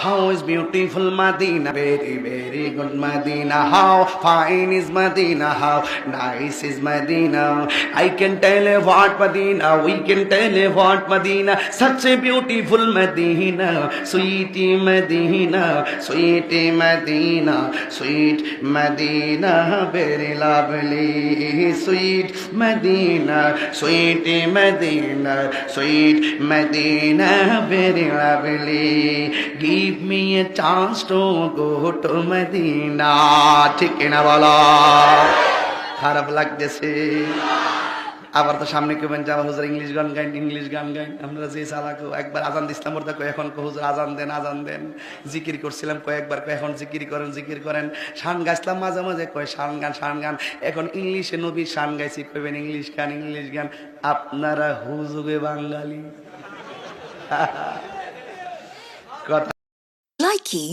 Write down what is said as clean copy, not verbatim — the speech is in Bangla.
How is beautiful Medina? Very, very good Medina. How fine is Medina? How nice is Medina? I can tell you what Medina. We can tell you what Medina. Such a beautiful Medina. Sweetie Medina. Sweetie Medina. Sweet Medina. Very lovely. Sweet Medina. Sweetie Medina. Sweet Medina. Very lovely. Give me a chance to go to Medina. ঠিক কিনা বলো? খারাপ লাগতেছে? আবার তো সামনে কেবেন যে হুজুর ইংলিশ গান গাইন, ইংলিশ গান গাইন। আমরা যে চালাকো একবার আজান দিছিলাম ওরটা কই এখন কো হুজুর আজান দেন, আজান দেন। জিকির করছিলাম কয়েকবার কই এখন জিকির করেন, জিকির করেন। শান গাইছিলাম মাঝে মাঝে কই শান গান, শান গান। এখন ইংলিশে নবীর শান গাইছি কইবেন ইংলিশ গান, ইংলিশ গান। আপনারা হুজুগে বাঙালি। কথা Likey